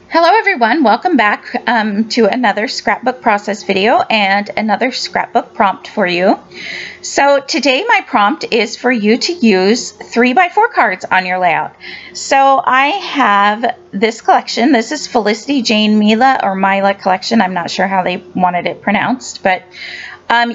Hello everyone, welcome back to another scrapbook process video and another scrapbook prompt for you. So today my prompt is for you to use 3x4 cards on your layout. So I have this collection. This is Felicity, Jane, Mila, or Mila collection. I'm not sure how they wanted it pronounced, but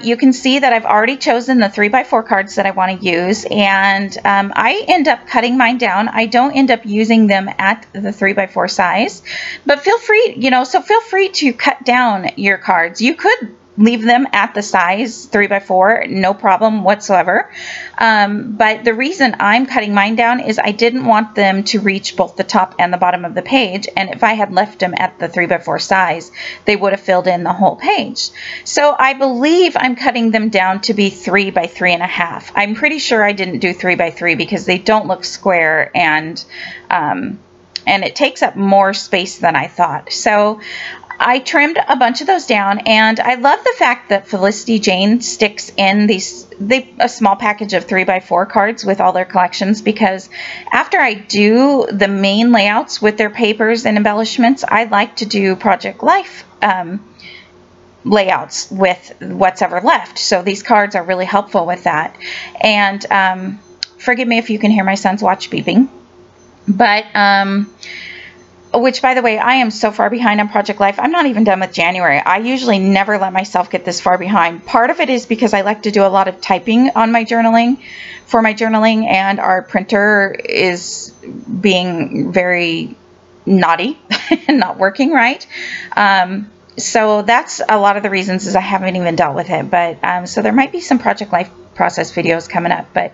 you can see that I've already chosen the 3x4 cards that I want to use, and I end up cutting mine down. I don't end up using them at the 3x4 size, but feel free, feel free to cut down your cards. You could leave them at the size 3x4, no problem whatsoever. But the reason I'm cutting mine down is I didn't want them to reach both the top and the bottom of the page. And if I had left them at the 3x4 size, they would have filled in the whole page. So I believe I'm cutting them down to be 3 by 3.5. I'm pretty sure I didn't do 3 by 3 because they don't look square, and it takes up more space than I thought. So I trimmed a bunch of those down, and I love the fact that Felicity Jane sticks in a small package of 3x4 cards with all their collections, because after I do the main layouts with their papers and embellishments, I like to do Project Life layouts with what's ever left. So these cards are really helpful with that. And forgive me if you can hear my son's watch beeping, but which, by the way, I am so far behind on Project Life. I'm not even done with January. I usually never let myself get this far behind. Part of it is because I like to do a lot of typing on my journaling, and our printer is being very naughty and not working right. So that's a lot of the reasons, is I haven't even dealt with it. But so there might be some Project Life process videos coming up. But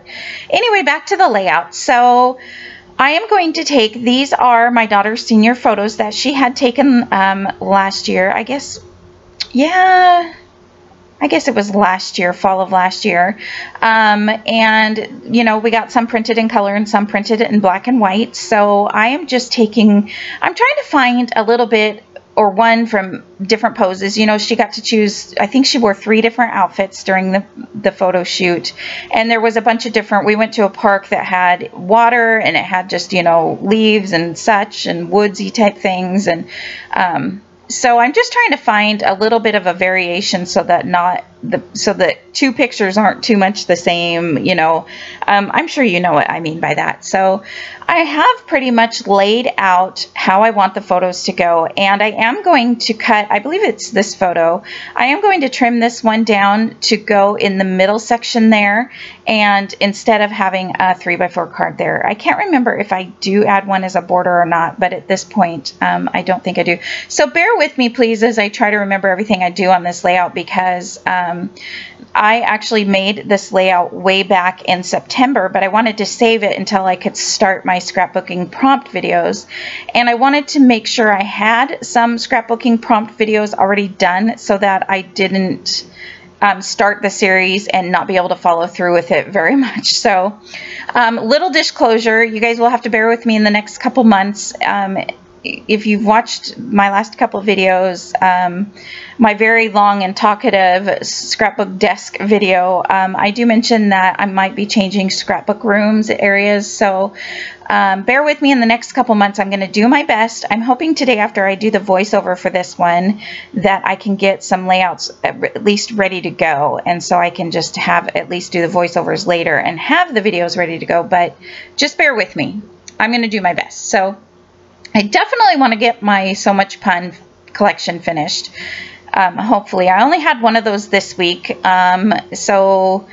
anyway, back to the layout. So I am going to take, these are my daughter's senior photos that she had taken last year. I guess it was last year, fall of last year. And, we got some printed in color and some printed in black and white. So I am just taking, I'm trying to find a little bit, or one from different poses. She got to choose, I think she wore 3 different outfits during the photo shoot. And there was a bunch of different, we went to a park that had water, and it had just, leaves and such, and woodsy type things. And so I'm just trying to find a little bit of a variation so that so that 2 pictures aren't too much the same, I'm sure you know what I mean by that. So I have pretty much laid out how I want the photos to go, and I am going to cut, I believe it's this photo, I am going to trim this one down to go in the middle section there, and instead of having a 3x4 card there. I can't remember if I do add one as a border or not, but at this point I don't think I do. So bear with me please as I try to remember everything I do on this layout, because I actually made this layout way back in September, but I wanted to save it until I could start my scrapbooking prompt videos. And I wanted to make sure I had some scrapbooking prompt videos already done so that I didn't start the series and not be able to follow through with it very much. So little disclosure, you guys will have to bear with me in the next couple months. If you've watched my last couple of videos, my very long and talkative scrapbook desk video, I do mention that I might be changing scrapbook rooms areas. So bear with me in the next couple months. I'm going to do my best. I'm hoping today, after I do the voiceover for this one, that I can get some layouts at least ready to go. And so I can just at least do the voiceovers later and have the videos ready to go. But just bear with me. I'm going to do my best. So I definitely want to get my So Much Pun collection finished. Hopefully, I only had one of those this week, so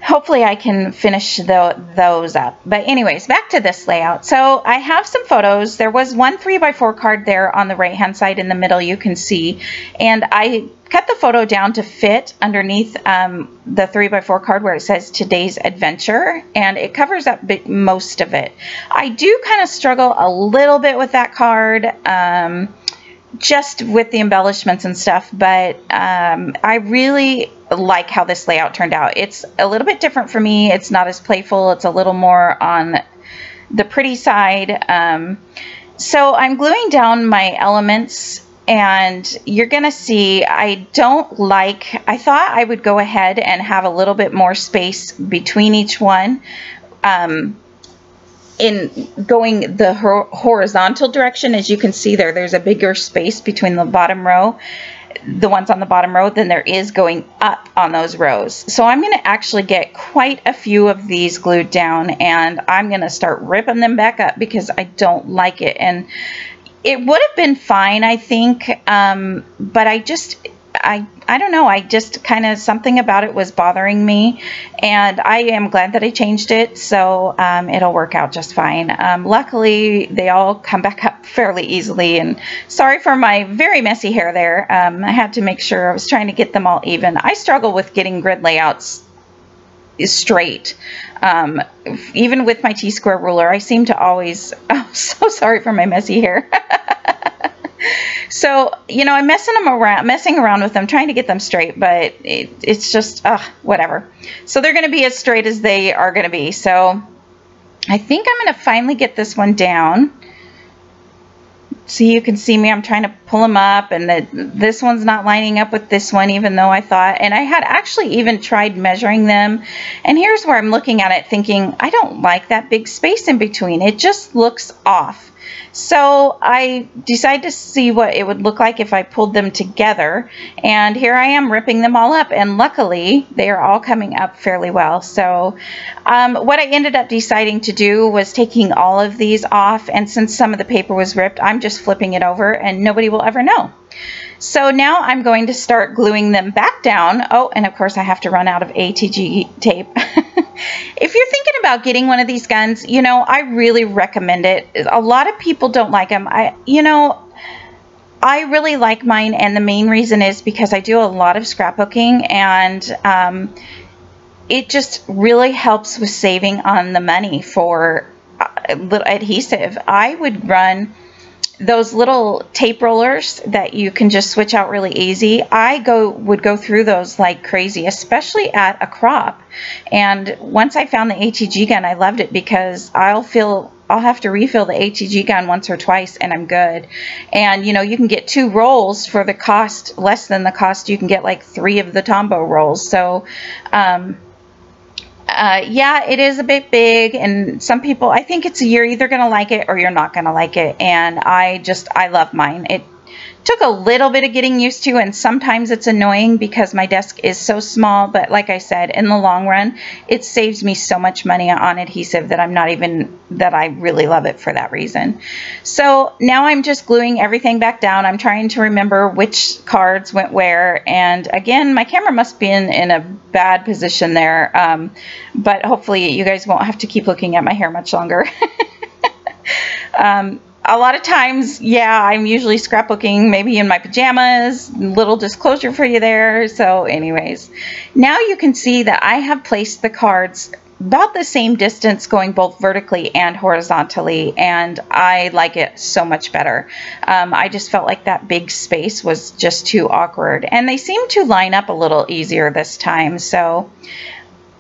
hopefully I can finish those up. But anyways, back to this layout. So I have some photos. There was one 3x4 card there on the right hand side in the middle, you can see, and I cut the photo down to fit underneath the 3x4 card where it says Today's Adventure, and it covers up most of it. I do kind of struggle a little bit with that card, just with the embellishments and stuff, but I really like how this layout turned out. It's a little bit different for me. It's not as playful. It's a little more on the pretty side. So I'm gluing down my elements, and you're gonna see I thought I would go ahead and have a little bit more space between each one. in going the horizontal direction. As you can see there, there's a bigger space between the bottom row, the ones on the bottom row, than there is going up on those rows. So I'm going to actually get quite a few of these glued down, and I'm going to start ripping them back up because I don't like it. And it would have been fine, I think, but I don't know, I just kind of, something about it was bothering me, and I am glad that I changed it, so it'll work out just fine. Luckily, they all come back up fairly easily, and sorry for my very messy hair there. I had to make sure I was trying to get them all even. I struggle with getting grid layouts straight. Even with my T-square ruler, I seem to always, oh, so sorry for my messy hair. So, you know, I'm messing around with them, trying to get them straight, but it's just, whatever. So they're going to be as straight as they are going to be. So I think I'm going to finally get this one down. So you can see me, I'm trying to pull them up, and this one's not lining up with this one, even though I thought, and I had actually even tried measuring them. And here's where I'm looking at it thinking, I don't like that big space in between. It just looks off. So I decided to see what it would look like if I pulled them together, and here I am ripping them all up, and luckily they are all coming up fairly well. So what I ended up deciding to do was taking all of these off, and since some of the paper was ripped, I'm just flipping it over and nobody will ever know. So now I'm going to start gluing them back down. Oh, and of course I have to run out of ATG tape. If you're thinking about getting one of these guns, you know, I really recommend it. A lot of people don't like them. I really like mine, and the main reason is because I do a lot of scrapbooking, and it just really helps with saving on the money for little adhesive. I would run those little tape rollers that you can just switch out really easy. I would go through those like crazy, especially at a crop. And once I found the ATG gun, I loved it because I'll have to refill the ATG gun once or twice and I'm good. And you know, you can get 2 rolls for the cost, less than the cost you can get like 3 of the Tombow rolls. So yeah, it is a bit big, and some people, I think you're either going to like it or you're not going to like it, and I love mine. It took a little bit of getting used to, and sometimes it's annoying because my desk is so small, but like I said, in the long run, it saves me so much money on adhesive that I really love it for that reason. So now I'm just gluing everything back down. I'm trying to remember which cards went where, and again, my camera must be in a bad position there, but hopefully you guys won't have to keep looking at my hair much longer. A lot of times, yeah, I'm usually scrapbooking maybe in my pajamas. Little disclosure for you there. So anyways, now you can see that I have placed the cards about the same distance going both vertically and horizontally, and I like it so much better. I just felt like that big space was just too awkward, and they seem to line up a little easier this time. So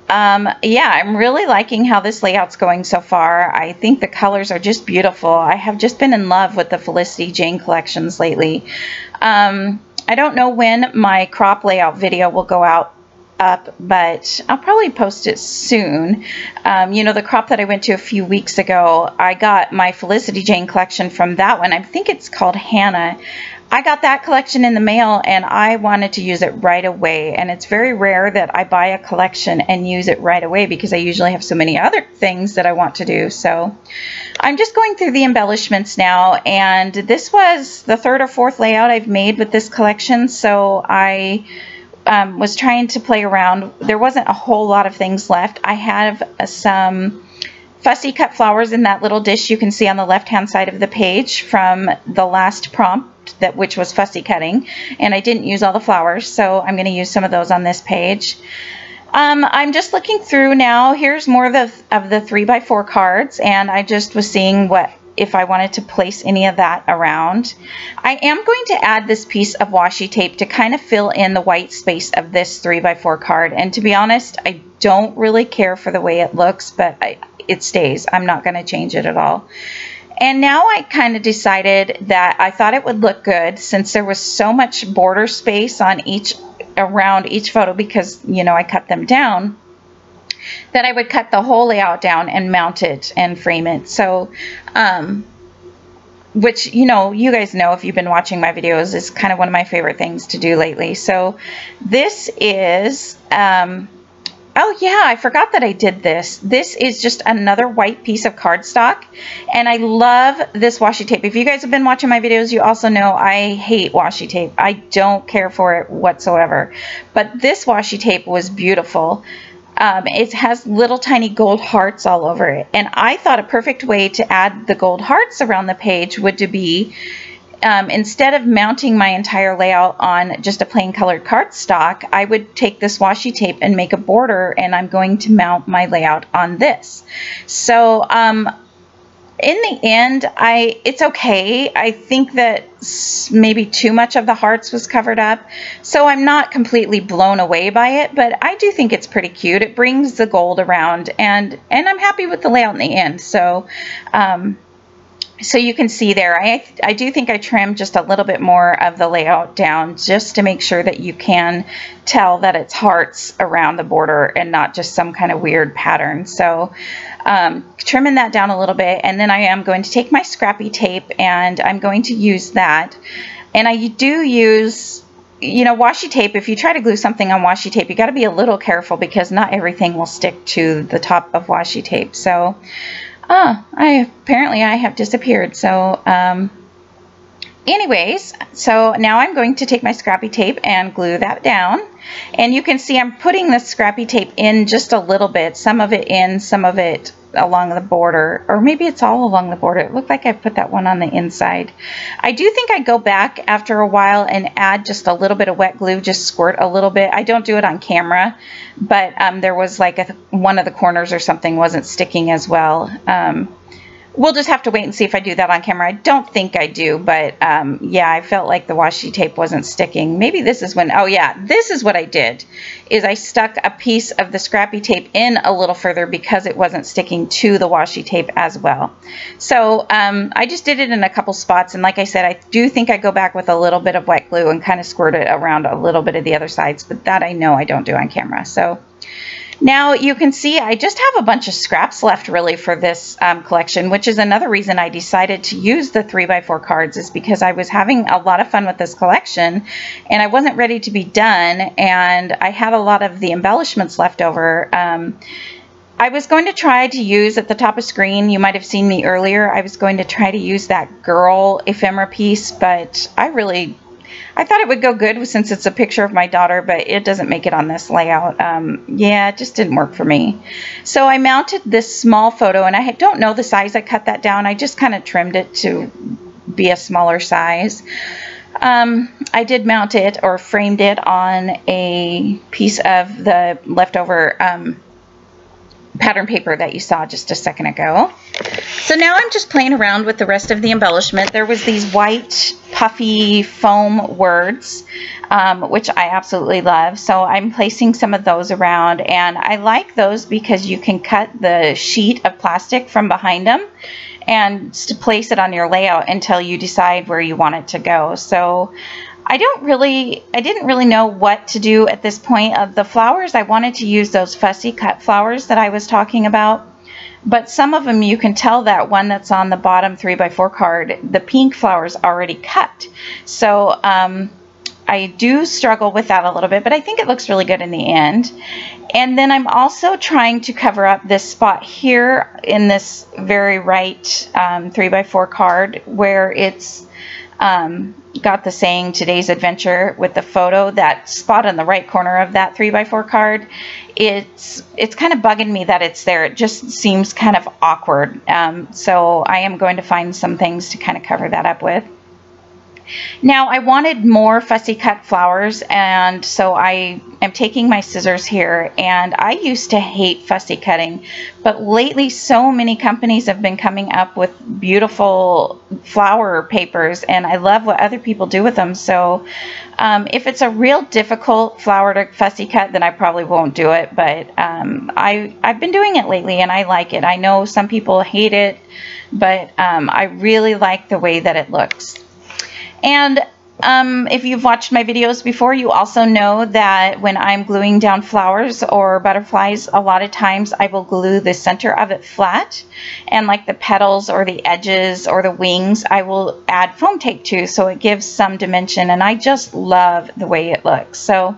yeah, I'm really liking how this layout's going so far. I think the colors are just beautiful. I have just been in love with the Felicity Jane collections lately. I don't know when my crop layout video will go up, but I'll probably post it soon. You know, the crop that I went to a few weeks ago, I got my Felicity Jane collection from that one. I think it's called Hannah. I got that collection in the mail, and I wanted to use it right away, and it's very rare that I buy a collection and use it right away because I usually have so many other things that I want to do. So I'm just going through the embellishments now, and this was the 3rd or 4th layout I've made with this collection, so I was trying to play around. There wasn't a whole lot of things left. I have some fussy cut flowers in that little dish you can see on the left hand side of the page from the last prompt, which was fussy cutting, and I didn't use all the flowers, so I'm going to use some of those on this page. I'm just looking through now. Here's more of the 3x4 cards, and I just was seeing if I wanted to place any of that around. I am going to add this piece of washi tape to kind of fill in the white space of this 3x4 card, and to be honest, I don't really care for the way it looks, but it stays. I'm not going to change it at all. And now I kind of decided that I thought it would look good since there was so much border space on around each photo because, you know, I cut them down. that I would cut the whole layout down and mount it and frame it. So, which, you know, you guys know if you've been watching my videos, is kind of one of my favorite things to do lately. So this is, oh yeah, I forgot that I did this. This is just another white piece of cardstock, and I love this washi tape. If you guys have been watching my videos, you also know I hate washi tape. I don't care for it whatsoever. But this washi tape was beautiful. It has little tiny gold hearts all over it, and I thought a perfect way to add the gold hearts around the page would to be, instead of mounting my entire layout on just a plain colored cardstock, I would take this washi tape and make a border, and I'm going to mount my layout on this. So in the end, it's okay. I think that maybe too much of the hearts was covered up, so I'm not completely blown away by it, but I do think it's pretty cute. It brings the gold around, and I'm happy with the layout in the end. So so you can see there, I do think I trimmed just a little bit more of the layout down just to make sure that you can tell that it's hearts around the border and not just some kind of weird pattern. So trimming that down a little bit, and then I am going to take my scrappy tape and I'm going to use that. And I do use, you know, washi tape. If you try to glue something on washi tape, you got to be a little careful because not everything will stick to the top of washi tape. So apparently I have disappeared. So anyways, so now I'm going to take my scrappy tape and glue that down. And you can see I'm putting the scrappy tape in just a little bit, some of it in, some of it along the border, or maybe it's all along the border. It looked like I put that one on the inside. I do think I go back after a while and add just a little bit of wet glue, just squirt a little bit. I don't do it on camera, but there was like one of the corners or something wasn't sticking as well. We'll just have to wait and see if I do that on camera. I don't think I do, but yeah, I felt like the washi tape wasn't sticking. Maybe this is when, oh yeah, this is what I did, is I stuck a piece of the scrappy tape in a little further because it wasn't sticking to the washi tape as well. So I just did it in a couple spots, and like I said, I do think I go back with a little bit of wet glue and kind of squirt it around a little bit of the other sides, but that I know I don't do on camera. So now you can see I just have a bunch of scraps left really for this collection, which is another reason I decided to use the 3x4 cards, is because I was having a lot of fun with this collection and I wasn't ready to be done, and I had a lot of the embellishments left over. I was going to try to use at the top of screen, you might have seen me earlier, I was going to try to use that girl ephemera piece, but I thought it would go good since it's a picture of my daughter, but it doesn't make it on this layout. Yeah, it just didn't work for me. So I mounted this small photo, and I don't know the size I cut that down. I just kind of trimmed it to be a smaller size. I did mount it, or framed it, on a piece of the leftover pattern paper that you saw just a second ago. So now I'm just playing around with the rest of the embellishment. There was these white puffy foam words, which I absolutely love. So I'm placing some of those around, and I like those because you can cut the sheet of plastic from behind them and to place it on your layout until you decide where you want it to go. So I didn't really know what to do at this point. Of the flowers, I wanted to use those fussy cut flowers that I was talking about, but some of them you can tell that one that's on the bottom 3x4 card, the pink flower's already cut. So I do struggle with that a little bit, but I think it looks really good in the end. And then I'm also trying to cover up this spot here in this very right 3x4 card where it's got the saying today's adventure with the photo. That spot on the right corner of that 3x4 card, it's kind of bugging me that it's there. It just seems kind of awkward. So I am going to find some things to kind of cover that up with. Now I wanted more fussy cut flowers, and so I am taking my scissors here, and I used to hate fussy cutting, but lately so many companies have been coming up with beautiful flower papers, and I love what other people do with them. So if it's a real difficult flower to fussy cut, then I probably won't do it, but I've been doing it lately and I like it. I know some people hate it, but I really like the way that it looks. And If you've watched my videos before, you also know that when I'm gluing down flowers or butterflies, a lot of times I will glue the center of it flat, and like the petals or the edges or the wings, I will add foam tape to, so it gives some dimension, and I just love the way it looks. So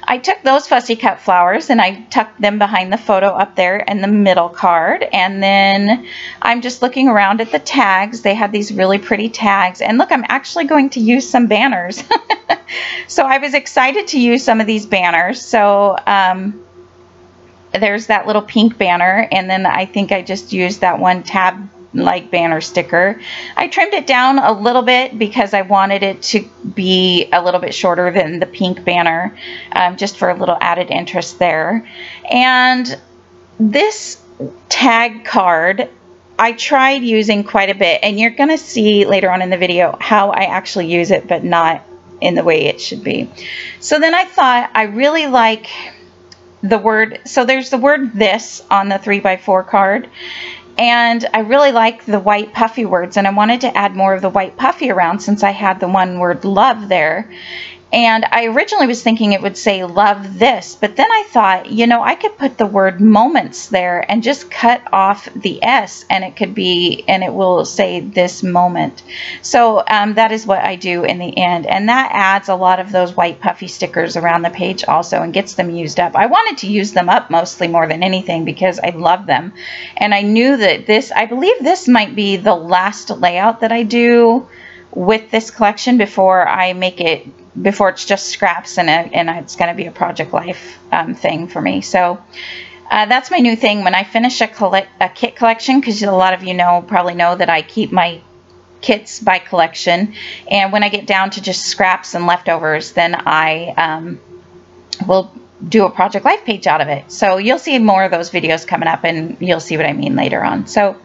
I took those fussy cut flowers and I tucked them behind the photo up there in the middle card, and then I'm just looking around at the tags. They had these really pretty tags, and look, I'm actually going to use some banners. So I was excited to use some of these banners. So there's that little pink banner, and then I think I just used that one tab like banner sticker. I trimmed it down a little bit because I wanted it to be a little bit shorter than the pink banner, just for a little added interest there. And this tag card I tried using quite a bit, and you're going to see later on in the video how I actually use it, but not in the way it should be. So then I thought I really like the word, so there's the word this on the 3x4 card, and I really like the white puffy words, and I wanted to add more of the white puffy around since I had the one word love there. And I originally was thinking it would say love this, but then I thought, you know, I could put the word moments there and just cut off the S, and it could be, and it will say this moment. So that is what I do in the end, and that adds a lot of those white puffy stickers around the page also and gets them used up. I wanted to use them up mostly more than anything because I love them, and I knew that this, I believe this might be the last layout that I do with this collection before I make it, before it's just scraps and it's going to be a project life thing for me. So that's my new thing when I finish a kit collection, because a lot of you probably know that I keep my kits by collection, and when I get down to just scraps and leftovers, then I will do a project life page out of it. So you'll see more of those videos coming up, and you'll see what I mean later on. So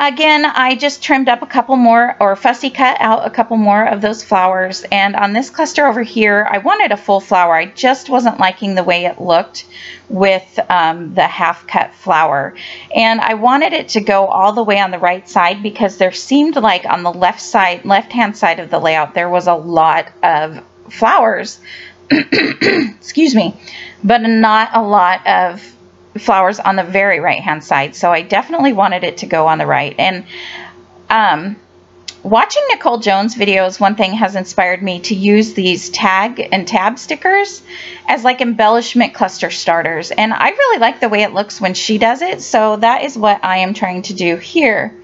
again, I just trimmed up a couple more, or fussy cut out a couple more of those flowers. And on this cluster over here, I wanted a full flower. I just wasn't liking the way it looked with the half cut flower. And I wanted it to go all the way on the right side, because there seemed like on the left-hand side of the layout, there was a lot of flowers, excuse me, but not a lot of flowers on the very right hand side. So I definitely wanted it to go on the right. And watching Nicole Jones videos, one thing has inspired me to use these tag and tab stickers as like embellishment cluster starters, and I really like the way it looks when she does it. So that is what I am trying to do here.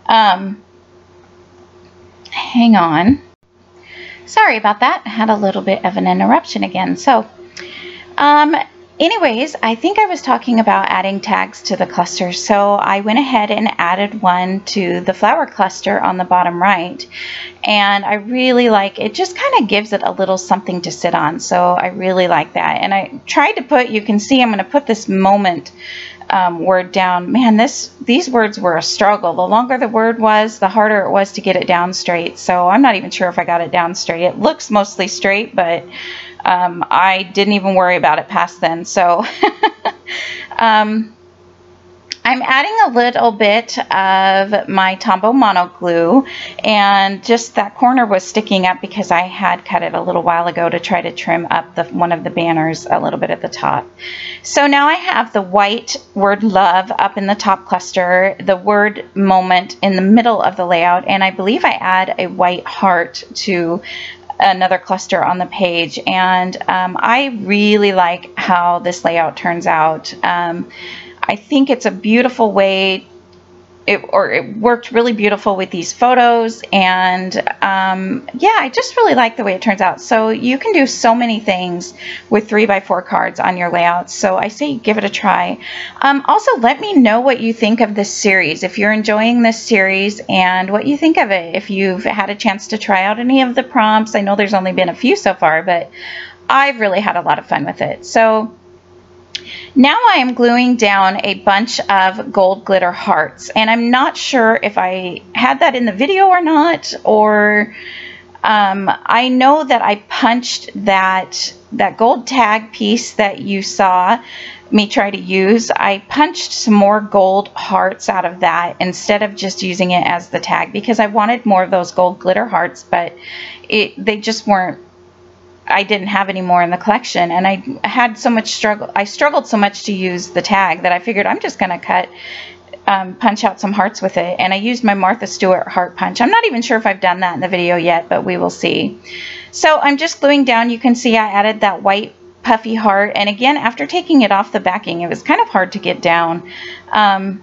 Hang on, sorry about that, I had a little bit of an interruption again. So anyways, I think I was talking about adding tags to the cluster, so I went ahead and added one to the flower cluster on the bottom right, and I really like it. Just kind of gives it a little something to sit on, so I really like that. And I tried to put, you can see I'm going to put this moment word down. Man, these words were a struggle. The longer the word was, the harder it was to get it down straight, so I'm not even sure if I got it down straight. It looks mostly straight, but I didn't even worry about it past then. So I'm adding a little bit of my Tombow Mono Glue, and just that corner was sticking up because I had cut it a little while ago to try to trim up one of the banners a little bit at the top. So now I have the white word love up in the top cluster, the word moment in the middle of the layout, and I believe I add a white heart to another cluster on the page. And I really like how this layout turns out. I think it's a beautiful way, it worked really beautiful with these photos, and yeah, I just really like the way it turns out. So you can do so many things with 3x4 cards on your layouts, so I say give it a try. Also, let me know what you think of this series, if you're enjoying this series, and what you think of it, if you've had a chance to try out any of the prompts. I know there's only been a few so far, but I've really had a lot of fun with it. So now I am gluing down a bunch of gold glitter hearts, and I'm not sure if I had that in the video or not, or I know that I punched that gold tag piece that you saw me try to use, I punched some more gold hearts out of that instead of just using it as the tag, because I wanted more of those gold glitter hearts, but they just weren't, I didn't have any more in the collection, and I had so much struggle. I struggled so much to use the tag that I figured I'm just going to punch out some hearts with it, and I used my Martha Stewart heart punch. I'm not even sure if I've done that in the video yet, but we will see. So I'm just gluing down. You can see I added that white puffy heart, and again, after taking it off the backing, it was kind of hard to get down. Then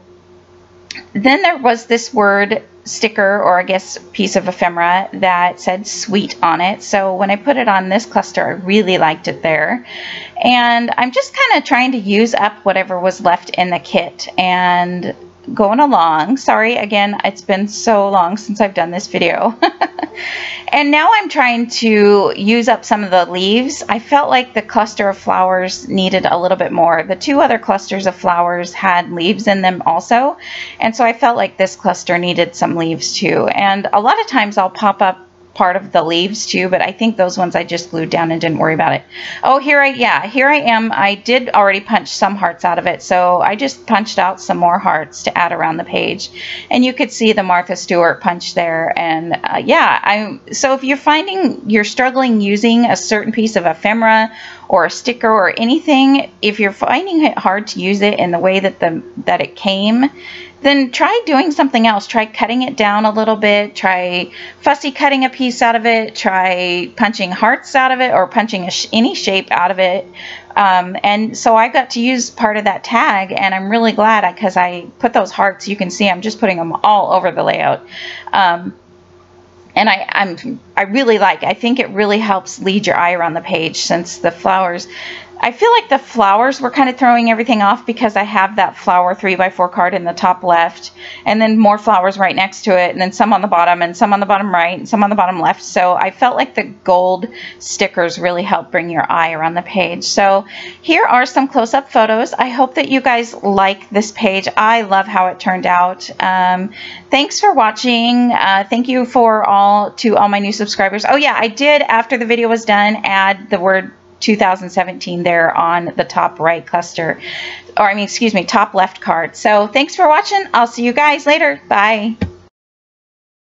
there was this word sticker, or I guess piece of ephemera, that said sweet on it. So when I put it on this cluster, I really liked it there. And I'm just kind of trying to use up whatever was left in the kit and going along. Sorry, again, it's been so long since I've done this video. And now I'm trying to use up some of the leaves. I felt like the cluster of flowers needed a little bit more. The two other clusters of flowers had leaves in them also, and so I felt like this cluster needed some leaves too. And a lot of times I'll pop up part of the leaves too, but I think those ones I just glued down and didn't worry about it. Oh, here I am. I did already punch some hearts out of it, so I just punched out some more hearts to add around the page, and you could see the Martha Stewart punch there. And so if you're finding you're struggling using a certain piece of ephemera or a sticker or anything, if you're finding it hard to use it in the way that it came, then try doing something else. Try cutting it down a little bit. Try fussy cutting a piece out of it. Try punching hearts out of it, or punching any shape out of it. And so I got to use part of that tag, and I'm really glad because I put those hearts. You can see I'm just putting them all over the layout. And I really I think it really helps lead your eye around the page, since the flowers, I feel like the flowers were kind of throwing everything off, because I have that flower 3x4 card in the top left, and then more flowers right next to it, and then some on the bottom, and some on the bottom right, and some on the bottom left. So I felt like the gold stickers really help bring your eye around the page. So here are some close-up photos. I hope that you guys like this page. I love how it turned out. Thanks for watching. Thank you to all my new subscribers. Oh yeah, I did, after the video was done, add the word 2017 there on the top right cluster, or I mean, excuse me, top left card. So thanks for watching. I'll see you guys later. Bye.